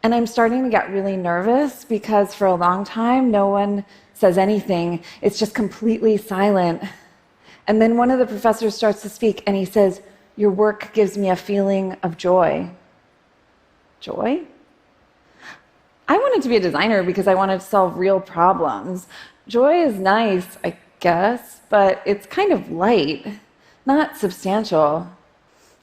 And I'm starting to get really nervous because for a long time, no one says anything. It's just completely silent. And then one of the professors starts to speak and he says, "Your work gives me a feeling of joy." Joy? I wanted to be a designer because I wanted to solve real problems. Joy is nice, I guess, but it's kind of light, not substantial.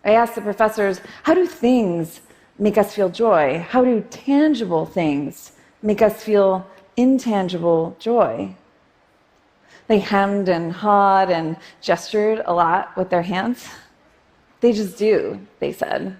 I asked the professors, how do things make us feel joy? How do tangible things make us feel intangible joy? They hemmed and hawed and gestured a lot with their hands. They just do, they said.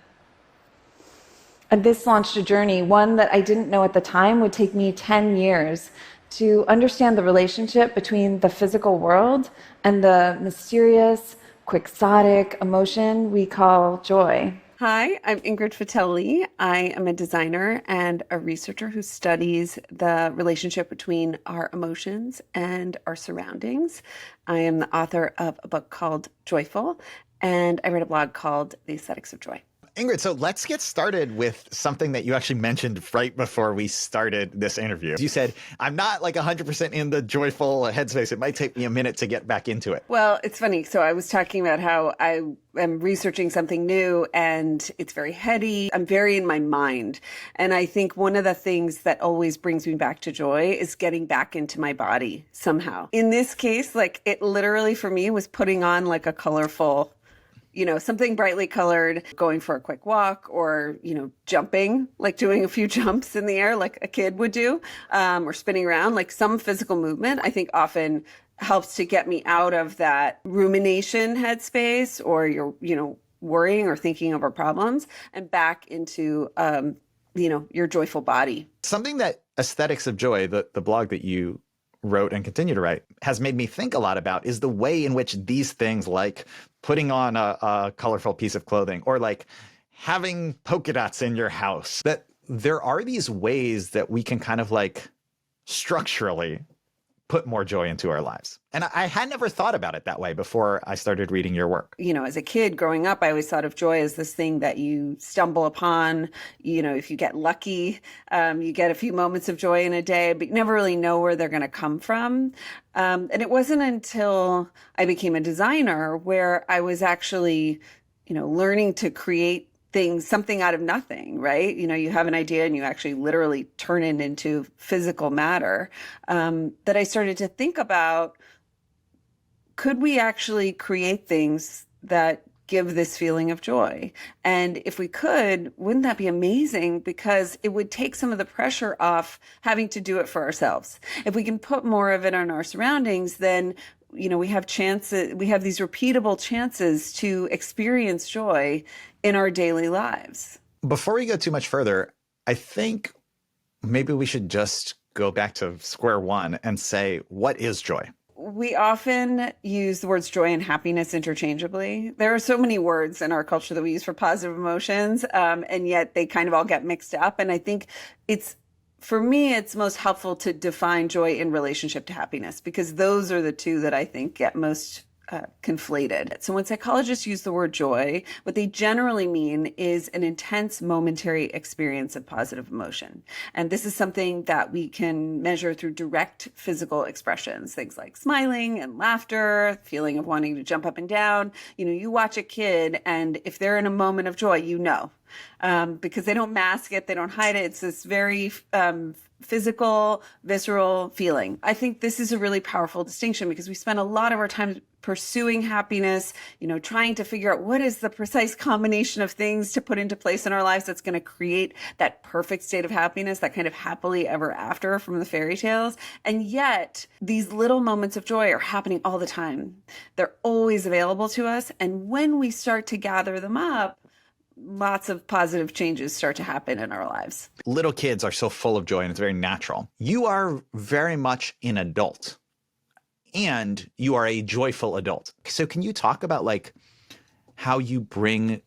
And this launched a journey, one that I didn't know at the time would take me 10 years to understand the relationship between the physical world and the mysterious, quixotic emotion we call joy. Hi, I'm Ingrid Fetell. I am a designer and a researcher who studies the relationship between our emotions and our surroundings. I am the author of a book called Joyful, and I write a blog called The Aesthetics of Joy. Ingrid, so let's get started with something that you actually mentioned right before we started this interview. You said, I'm not like 100% in the joyful headspace. It might take me a minute to get back into it. Well, it's funny. So I was talking about how I am researching something new and it's very heady. I'm very in my mind. And I think one of the things that always brings me back to joy is getting back into my body somehow. In this case, like it literally for me was putting on like a colorful something brightly colored, going for a quick walk or, jumping, like doing a few jumps in the air like a kid would do, or spinning around, like some physical movement, I think often helps to get me out of that rumination headspace or you're, worrying or thinking over problems and back into, your joyful body. Something that Aesthetics of Joy, the blog that you wrote and continue to write, has made me think a lot about is the way in which these things like putting on a colorful piece of clothing or like having polka dots in your house, that there are these ways that we can kind of like structurally put more joy into our lives. And I had never thought about it that way before I started reading your work. As a kid growing up, I always thought of joy as this thing that you stumble upon. If you get lucky, you get a few moments of joy in a day, but you never really know where they're going to come from. And it wasn't until I became a designer where I was actually, learning to create something out of nothing, right? You have an idea and you actually literally turn it into physical matter, that I started to think about, could we actually create things that give this feeling of joy? And if we could, wouldn't that be amazing? Because it would take some of the pressure off having to do it for ourselves. If we can put more of it on our surroundings, then we have these repeatable chances to experience joy in our daily lives. Before we go too much further, I think maybe we should just go back to square one and say, what is joy? We often use the words joy and happiness interchangeably. There are so many words in our culture that we use for positive emotions, and yet they kind of all get mixed up. And I think for me, it's most helpful to define joy in relationship to happiness, because those are the two that I think get most conflated. So when psychologists use the word joy, what they generally mean is an intense momentary experience of positive emotion. And this is something that we can measure through direct physical expressions, things like smiling and laughter, feeling of wanting to jump up and down. You watch a kid and if they're in a moment of joy, because they don't mask it, they don't hide it. It's this very physical, visceral feeling. I think this is a really powerful distinction because we spend a lot of our time pursuing happiness, trying to figure out what is the precise combination of things to put into place in our lives that's going to create that perfect state of happiness, that kind of happily ever after from the fairy tales. And yet these little moments of joy are happening all the time. They're always available to us. And when we start to gather them up, lots of positive changes start to happen in our lives. Little kids are so full of joy and it's very natural. You are very much an adult and you are a joyful adult. So can you talk about like how you bring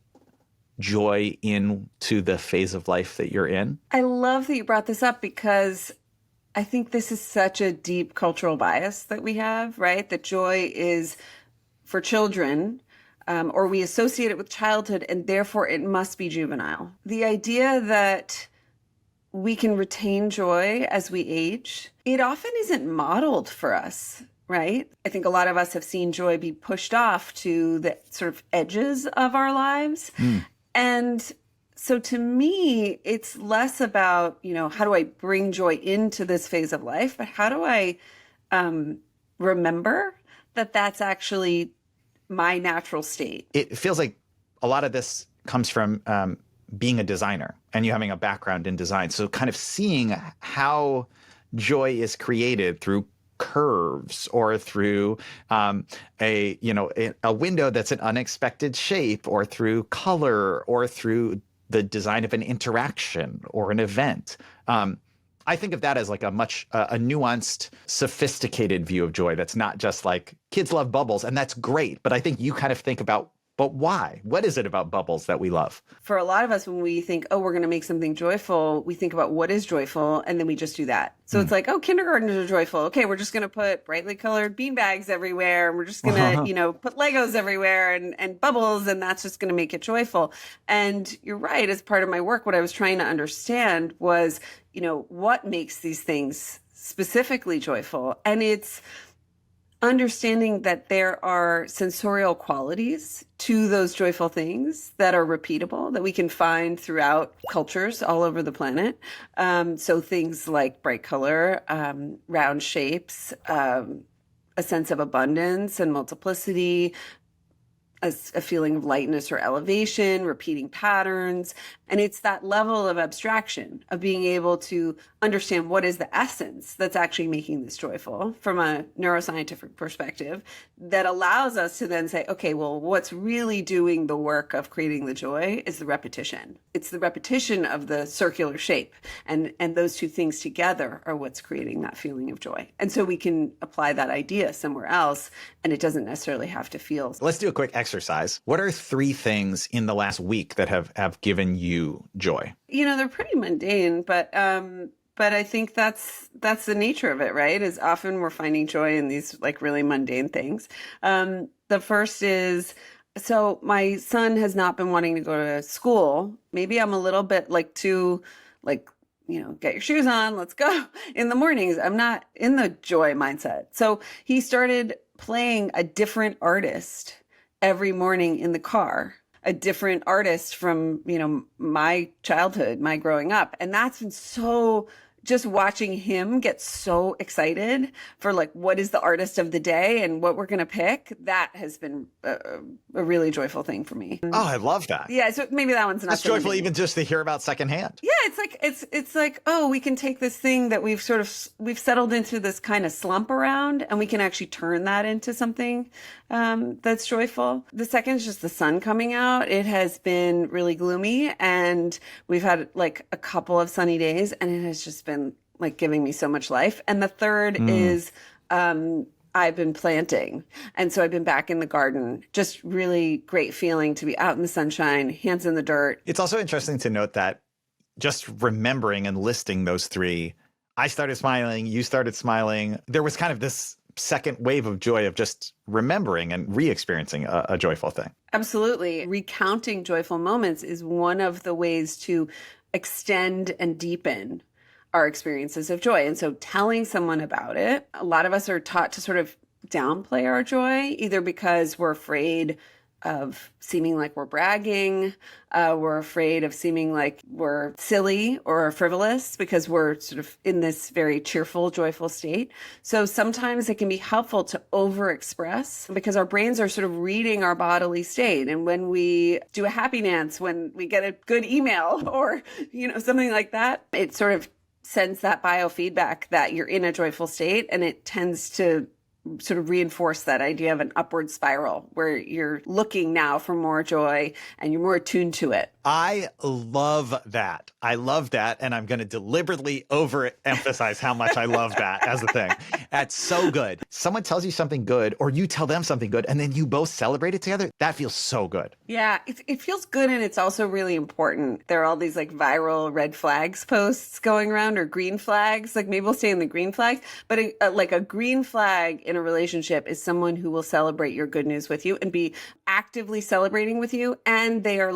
joy into the phase of life that you're in? I love that you brought this up because I think this is such a deep cultural bias that we have, right? That joy is for children, or we associate it with childhood, and therefore it must be juvenile. The idea that we can retain joy as we age. It often isn't modeled for us, right? I think a lot of us have seen joy be pushed off to the sort of edges of our lives. And so to me, it's less about, how do I bring joy into this phase of life, but how do I remember that that's actually my natural state? It feels like a lot of this comes from being a designer and you having a background in design. So kind of seeing how joy is created through curves or through a window that's an unexpected shape, or through color, or through the design of an interaction or an event. I think of that as like a nuanced, sophisticated view of joy. That's not just like kids love bubbles, and that's great. But I think you kind of think about, but why? What is it about bubbles that we love? For a lot of us, when we think, oh, we're going to make something joyful, we think about what is joyful, and then we just do that. So it's like, oh, kindergartners are joyful. Okay, we're just going to put brightly colored beanbags everywhere, and we're just going to, put Legos everywhere and bubbles, and that's just going to make it joyful. And you're right, as part of my work, what I was trying to understand was, what makes these things specifically joyful? And it's understanding that there are sensorial qualities to those joyful things that are repeatable, that we can find throughout cultures all over the planet. So things like bright color, round shapes, a sense of abundance and multiplicity, a feeling of lightness or elevation, repeating patterns. And it's that level of abstraction of being able to understand what is the essence that's actually making this joyful from a neuroscientific perspective that allows us to then say, okay, well, what's really doing the work of creating the joy is the repetition. It's the repetition of the circular shape. And those two things together are what's creating that feeling of joy. And so we can apply that idea somewhere else, and it doesn't necessarily have to feel. Let's do a quick exercise. What are 3 things in the last week that have given you joy? They're pretty mundane, but I think that's the nature of it, right? Is often we're finding joy in these like really mundane things. The first is, so my son has not been wanting to go to school. Maybe I'm a little bit too get your shoes on, let's go in the mornings. I'm not in the joy mindset. So he started playing a different artist every morning in the car, a different artist from, my childhood, my growing up. And that's been so, just watching him get so excited for what is the artist of the day and what we're going to pick, that has been a really joyful thing for me. Oh, I love that. Yeah. So maybe that one's not That's joyful even just to hear about secondhand. Yeah. It's like, oh, we can take this thing that we've settled into this kind of slump around, and we can actually turn that into something that's joyful. The second is just the sun coming out. It has been really gloomy, and we've had a couple of sunny days, and it has just been giving me so much life. And the third is I've been planting. And so I've been back in the garden. Just really great feeling to be out in the sunshine, hands in the dirt. It's also interesting to note that just remembering and listing those 3, I started smiling, you started smiling. There was kind of this second wave of joy of just remembering and re-experiencing a joyful thing. Absolutely. Recounting joyful moments is one of the ways to extend and deepen our experiences of joy. And so telling someone about it, a lot of us are taught to sort of downplay our joy, either because we're afraid of seeming like we're bragging, we're afraid of seeming like we're silly or frivolous because we're sort of in this very cheerful, joyful state. So sometimes it can be helpful to overexpress because our brains are sort of reading our bodily state. And when we do a happy dance, when we get a good email or, something like that, it sort of sends that biofeedback that you're in a joyful state, and it tends to sort of reinforce that idea of an upward spiral where you're looking now for more joy and you're more attuned to it. I love that. I love that. And I'm going to deliberately overemphasize how much I love that as a thing. That's so good. Someone tells you something good or you tell them something good and then you both celebrate it together. That feels so good. Yeah, it feels good. And it's also really important. There are all these viral red flags posts going around, or green flags. Maybe we'll stay in the green flag, but a green flag in a relationship is someone who will celebrate your good news with you and be actively celebrating with you. And they are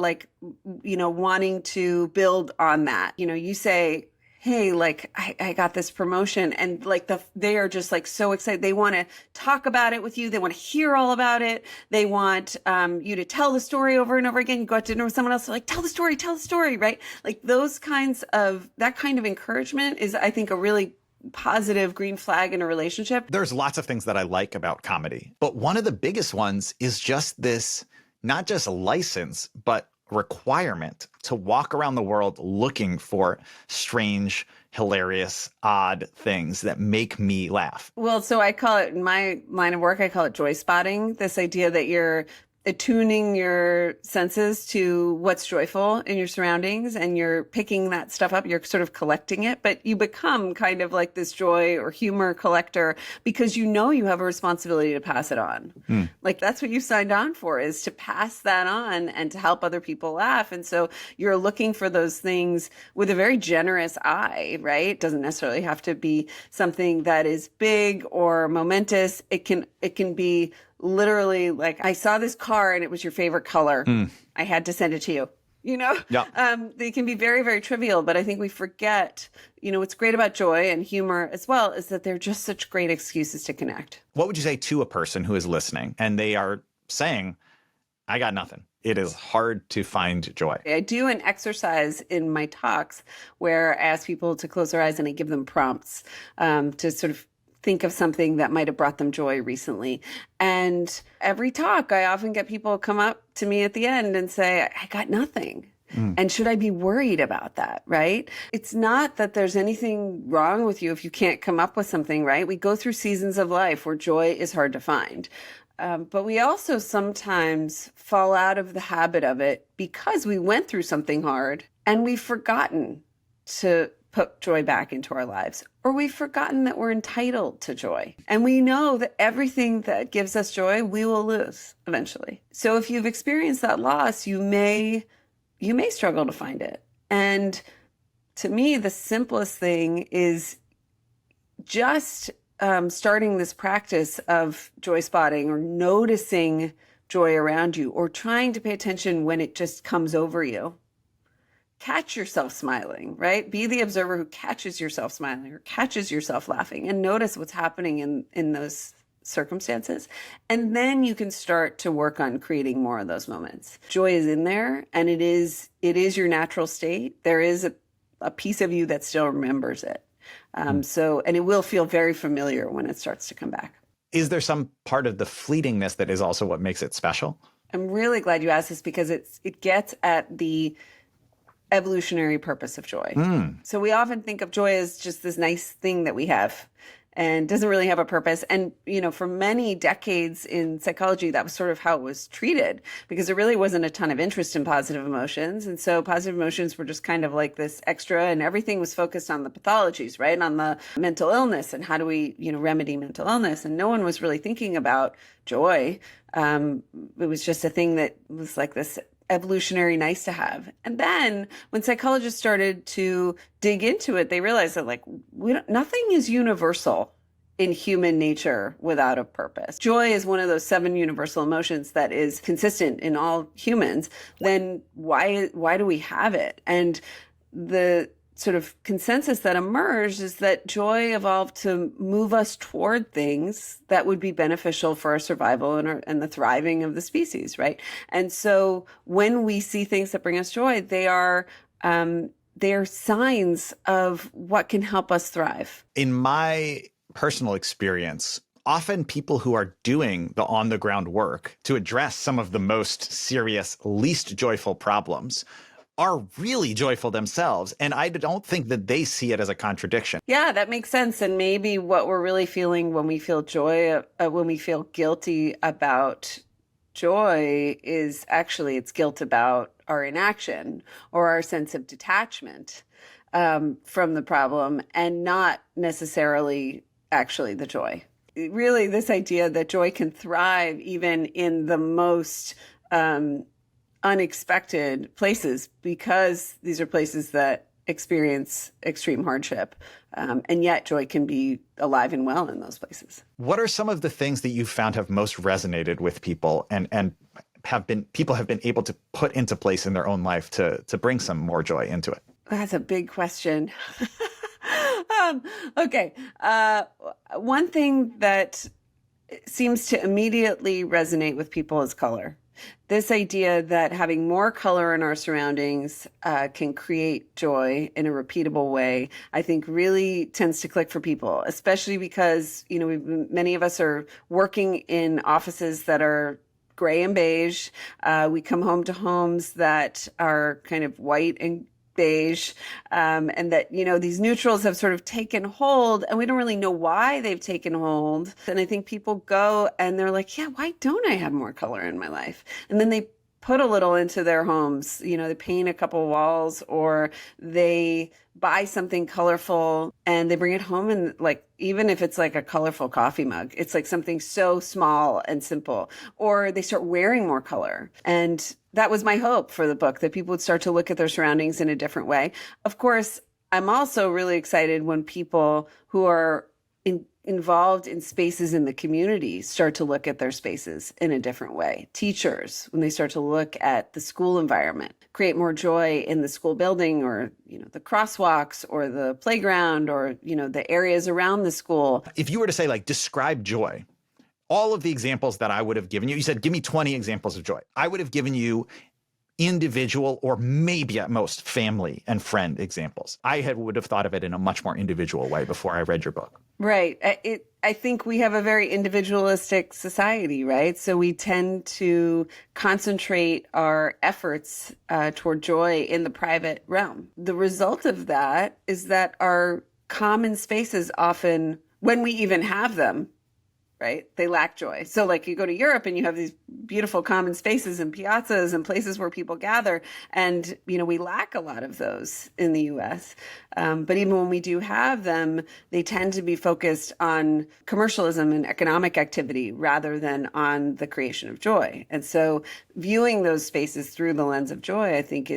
wanting to build on that. You say, hey, like I got this promotion, and like they are just like so excited. They want to talk about it with you. They want to hear all about it. They want you to tell the story over and over again. You go out to dinner with someone else, they're like, tell the story, right? Like that kind of encouragement is, I think, a really positive green flag in a relationship. There's lots of things that I like about comedy, but one of the biggest ones is just this, not just license, but requirement to walk around the world looking for strange, hilarious, odd things that make me laugh. Well, so I call it, in my line of work, I call it joy spotting. This idea that you're attuning your senses to what's joyful in your surroundings, and you're picking that stuff up. You're sort of collecting it, but you become kind of like this joy or humor collector because you know you have a responsibility to pass it on. Like that's what you signed on for, is to pass that on and to help other people laugh. And so you're looking for those things with a very generous eye, right? It doesn't necessarily have to be something that is big or momentous. It can be literally like, I saw this car and it was your favorite color. I had to send it to you. Yeah. They can be very, very trivial, but I think we forget, what's great about joy and humor as well is that they're just such great excuses to connect. What would you say to a person who is listening and they are saying, I got nothing? It is hard to find joy. I do an exercise in my talks where I ask people to close their eyes and I give them prompts to sort of think of something that might have brought them joy recently. And every talk, I often get people come up to me at the end and say, I got nothing. And should I be worried about that, right? It's not that there's anything wrong with you if you can't come up with something, right? We go through seasons of life where joy is hard to find. But we also sometimes fall out of the habit of it because we went through something hard and we've forgotten to put joy back into our lives, or we've forgotten that we're entitled to joy. And we know that everything that gives us joy, we will lose eventually. So if you've experienced that loss, you may struggle to find it. And to me, the simplest thing is just starting this practice of joy spotting or noticing joy around you, or trying to pay attention when it just comes over you. Catch yourself smiling, right? Be the observer who catches yourself smiling or catches yourself laughing, and notice what's happening in those circumstances. And then you can start to work on creating more of those moments. Joy is in there, and it is your natural state. There is a piece of you that still remembers it. And it will feel very familiar when it starts to come back. Is there some part of the fleetingness that is also what makes it special? I'm really glad you asked this because it gets at the evolutionary purpose of joy. So we often think of joy as just this nice thing that we have and doesn't really have a purpose. And, for many decades in psychology, that was sort of how it was treated because there really wasn't a ton of interest in positive emotions. And so positive emotions were just kind of like this extra, and everything was focused on the pathologies, right? On the mental illness and how do we, remedy mental illness. And no one was really thinking about joy. It was just a thing that was like this evolutionary nice to have. And then when psychologists started to dig into it, they realized that nothing is universal in human nature without a purpose. Joy is one of those 7 universal emotions that is consistent in all humans. Then why do we have it? And the sort of consensus that emerged is that joy evolved to move us toward things that would be beneficial for our survival and the thriving of the species, right? And so when we see things that bring us joy, they are signs of what can help us thrive. In my personal experience, often people who are doing the on-the-ground work to address some of the most serious, least joyful problems are really joyful themselves. And I don't think that they see it as a contradiction. Yeah, that makes sense. And maybe what we're really feeling when we feel joy, when we feel guilty about joy, is actually it's guilt about our inaction or our sense of detachment from the problem, and not necessarily actually the joy. Really, this idea that joy can thrive even in the most unexpected places, because these are places that experience extreme hardship. And yet joy can be alive and well in those places. What are some of the things that you've found have most resonated with people and people have been able to put into place in their own life to bring some more joy into it? That's a big question. Okay. One thing that seems to immediately resonate with people is color. This idea that having more color in our surroundings can create joy in a repeatable way, I think really tends to click for people, especially because, many of us are working in offices that are gray and beige. We come home to homes that are kind of white and beige, and that, these neutrals have sort of taken hold and we don't really know why they've taken hold. And I think people go and they're like, yeah, why don't I have more color in my life? And then they put a little into their homes, they paint a couple walls or they buy something colorful and they bring it home, and like, even if it's like a colorful coffee mug, it's like something so small and simple, or they start wearing more color. And that was my hope for the book, that people would start to look at their surroundings in a different way. Of course, I'm also really excited when people who are involved in spaces in the community start to look at their spaces in a different way. Teachers, when they start to look at the school environment, create more joy in the school building, or, the crosswalks or the playground, or, the areas around the school. If you were to say, like, describe joy, all of the examples that I would have given you, you said, give me 20 examples of joy. I would have given you individual, or maybe at most family and friend examples. I would have thought of it in a much more individual way before I read your book. Right. I think we have a very individualistic society, right? So we tend to concentrate our efforts toward joy in the private realm. The result of that is that our common spaces often, when we even have them, right, they lack joy. So like, you go to Europe and you have these beautiful common spaces and piazzas and places where people gather. And, we lack a lot of those in the US. But even when we do have them, they tend to be focused on commercialism and economic activity rather than on the creation of joy. And so viewing those spaces through the lens of joy, I think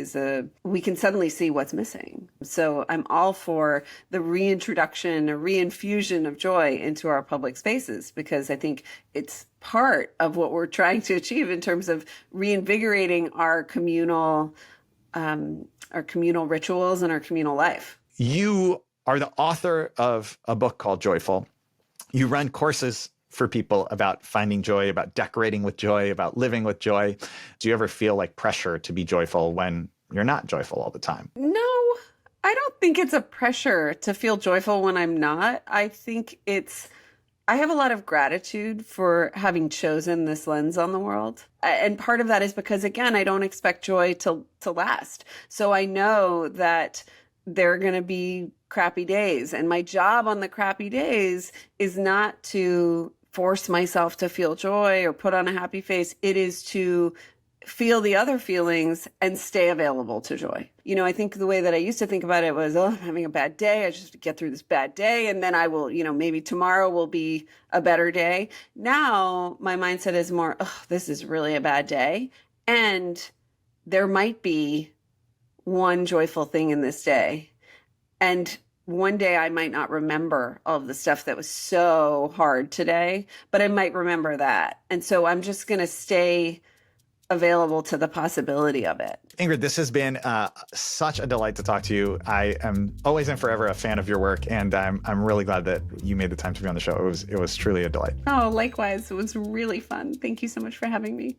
we can suddenly see what's missing. So I'm all for the reintroduction or reinfusion of joy into our public spaces, because I think it's part of what we're trying to achieve in terms of reinvigorating our communal rituals and our communal life. You are the author of a book called Joyful. You run courses for people about finding joy, about decorating with joy, about living with joy. Do you ever feel like pressure to be joyful when you're not joyful all the time? No, I don't think it's a pressure to feel joyful when I'm not. I think I have a lot of gratitude for having chosen this lens on the world. And part of that is because, again, I don't expect joy to last. So I know that there are going to be crappy days. And my job on the crappy days is not to force myself to feel joy or put on a happy face. It is to feel the other feelings and stay available to joy. I think the way that I used to think about it was, I'm having a bad day. I just get through this bad day. And then I will, maybe tomorrow will be a better day. Now my mindset is more, this is really a bad day. And there might be one joyful thing in this day. And one day I might not remember all of the stuff that was so hard today, but I might remember that. And so I'm just going to stay available to the possibility of it. Ingrid, this has been such a delight to talk to you. I am always and forever a fan of your work, and I'm really glad that you made the time to be on the show. It was truly a delight. Oh, likewise. It was really fun. Thank you so much for having me.